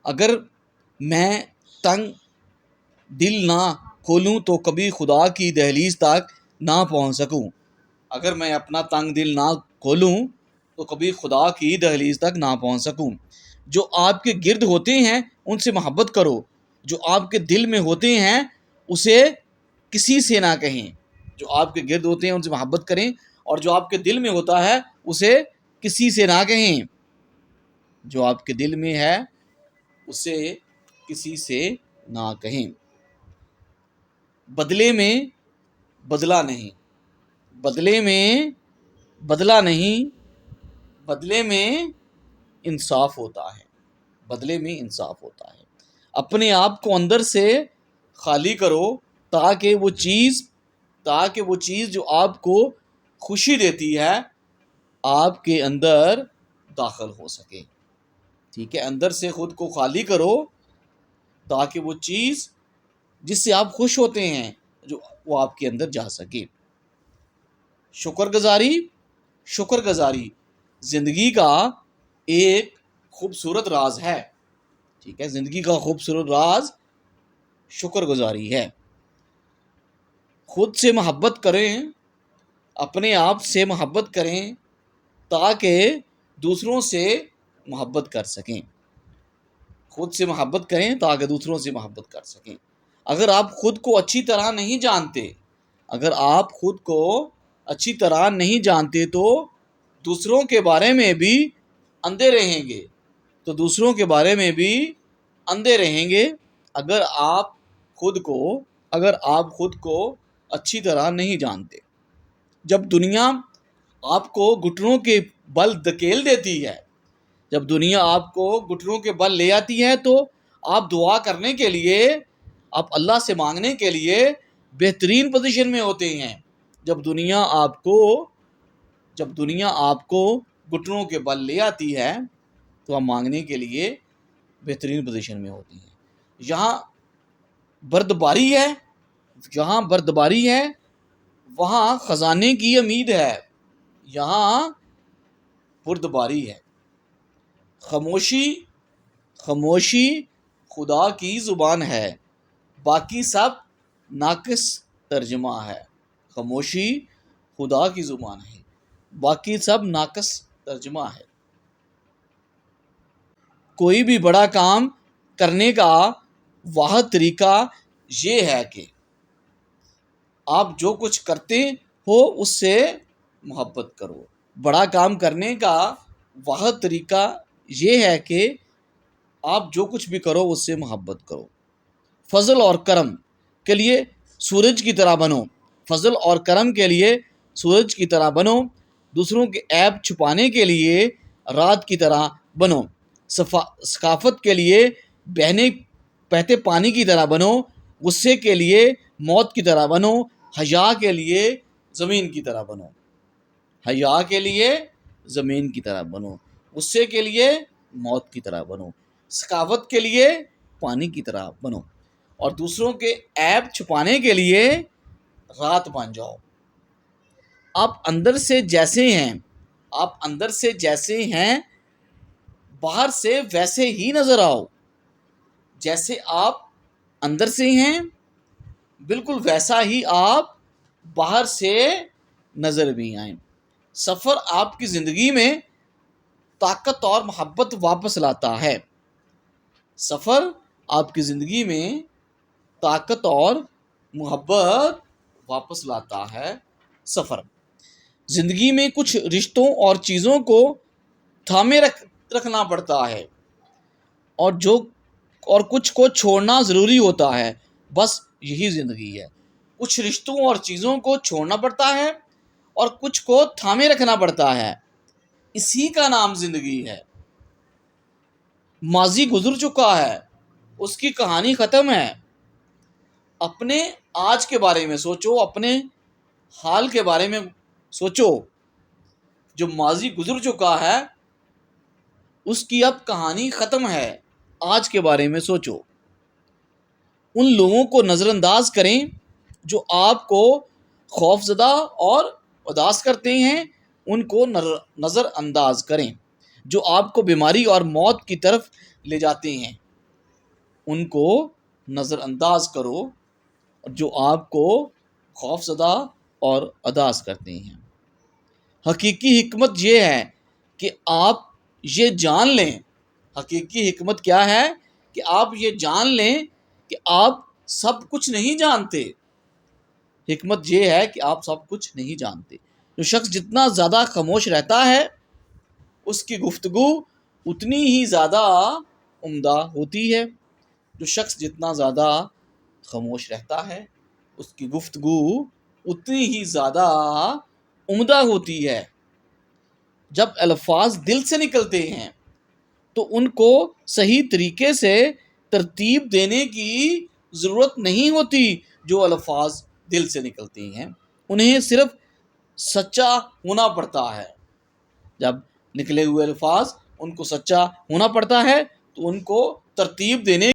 اگر میں تنگ دل نہ کھولوں تو کبھی خدا کی دہلیز تک نہ پہنچ سکوں. اگر میں اپنا تنگ دل نہ کھولوں تو کبھی خدا کی دہلیز تک نہ پہنچ سکوں. جو آپ کے گرد ہوتے ہیں ان سے محبت کرو. جو آپ کے دل میں ہوتے ہیں اسے کسی سے نہ کہیں. جو آپ کے گرد ہوتے ہیں ان سے محبت کریں، اور جو آپ کے دل میں ہوتا ہے اسے کسی سے نہ کہیں. جو آپ کے دل میں ہے اسے کسی سے نہ کہیں. بدلے میں بدلہ نہیں، بدلے میں بدلہ نہیں، بدلے میں انصاف ہوتا ہے، بدلے میں انصاف ہوتا ہے. اپنے آپ کو اندر سے خالی کرو تاکہ وہ چیز جو آپ کو خوشی دیتی ہے آپ کے اندر داخل ہو سکے. ٹھیک ہے، اندر سے خود کو خالی کرو تاکہ وہ چیز جس سے آپ خوش ہوتے ہیں جو وہ آپ کے اندر جا سکے. شکر گزاری زندگی کا ایک خوبصورت راز ہے. ٹھیک ہے، زندگی کا خوبصورت راز شکر گزاری ہے. خود سے محبت کریں، اپنے آپ سے محبت کریں تاکہ دوسروں سے محبت کر سکیں. خود سے محبت کریں تاکہ دوسروں سے محبت کر سکیں. اگر آپ خود کو اچھی طرح نہیں جانتے تو دوسروں کے بارے میں بھی اندھے رہیں گے. اگر آپ خود کو اچھی طرح نہیں جانتے. جب دنیا آپ کو گھٹنوں کے بل دھکیل دیتی ہے، جب دنیا آپ کو گھٹنوں کے بل لے آتی ہے تو آپ دعا کرنے کے لیے، آپ اللہ سے مانگنے کے لیے بہترین پوزیشن میں ہوتے ہیں. جب دنیا آپ کو گھٹنوں کے بل لے آتی ہے تو آپ مانگنے کے لیے بہترین پوزیشن میں ہوتی ہیں. جہاں بردباری ہے وہاں خزانے کی امید ہے. یہاں بردباری ہے. خاموشی خدا کی زبان ہے، باقی سب ناقص ترجمہ ہے. خاموشی خدا کی زبان ہے، باقی سب ناقص ترجمہ ہے. کوئی بھی بڑا کام کرنے کا واحد طریقہ یہ ہے کہ آپ جو کچھ کرتے ہو اس سے محبت کرو. بڑا کام کرنے کا واحد طریقہ یہ ہے کہ آپ جو کچھ بھی کرو اس سے محبت کرو. فضل اور کرم کے لیے سورج کی طرح بنو. فضل اور کرم کے لیے سورج کی طرح بنو. دوسروں کے عیب چھپانے کے لیے رات کی طرح بنو. ثقافت کے لیے بہتے پانی کی طرح بنو. غصے کے لیے موت کی طرح بنو. حیا کے لیے زمین کی طرح بنو. حیا کے لیے زمین کی طرح بنو. غصے کے لیے موت کی طرح بنو. ثقافت کے لیے پانی کی طرح بنو. اور دوسروں کے عیب چھپانے کے لیے رات بن جاؤ. آپ اندر سے جیسے ہیں باہر سے ویسے ہی نظر آؤ. جیسے آپ اندر سے ہیں بالکل ویسا ہی آپ باہر سے نظر بھی آئیں. سفر آپ کی زندگی میں طاقت اور محبت واپس لاتا ہے. سفر آپ کی زندگی میں طاقت اور محبت واپس لاتا ہے. سفر زندگی میں کچھ رشتوں اور چیزوں کو تھامے رکھنا پڑتا ہے اور کچھ کو چھوڑنا ضروری ہوتا ہے. بس یہی زندگی ہے. کچھ رشتوں اور چیزوں کو چھوڑنا پڑتا ہے اور کچھ کو تھامے رکھنا پڑتا ہے. اسی کا نام زندگی ہے. ماضی گزر چکا ہے، اس کی کہانی ختم ہے. اپنے آج کے بارے میں سوچو، اپنے حال کے بارے میں سوچو. جو ماضی گزر چکا ہے اس کی اب کہانی ختم ہے. آج کے بارے میں سوچو. ان لوگوں کو نظر انداز کریں جو آپ کو خوفزدہ اور اداس کرتے ہیں. ان کو نظر انداز کریں جو آپ کو بیماری اور موت کی طرف لے جاتے ہیں. ان کو نظر انداز کرو جو آپ کو خوف زدہ اور اداس کرتے ہیں۔ حقیقی حکمت یہ ہے کہ آپ یہ جان لیں، حقیقی حکمت کیا ہے کہ آپ یہ جان لیں کہ آپ سب کچھ نہیں جانتے۔ حکمت یہ ہے کہ آپ سب کچھ نہیں جانتے۔ جو شخص جتنا زیادہ خاموش رہتا ہے اس کی گفتگو اتنی ہی زیادہ عمدہ ہوتی ہے۔ جو شخص جتنا زیادہ خاموش رہتا ہے اس کی گفتگو اتنی ہی زیادہ عمدہ ہوتی ہے۔ جب الفاظ دل سے نکلتے ہیں تو ان کو صحیح طریقے سے ترتیب دینے کی ضرورت نہیں ہوتی۔ جو الفاظ دل سے نکلتے ہیں انہیں صرف سچا ہونا پڑتا ہے۔ جب نکلے ہوئے الفاظ ان کو سچا ہونا پڑتا ہے تو ان کو ترتیب دینے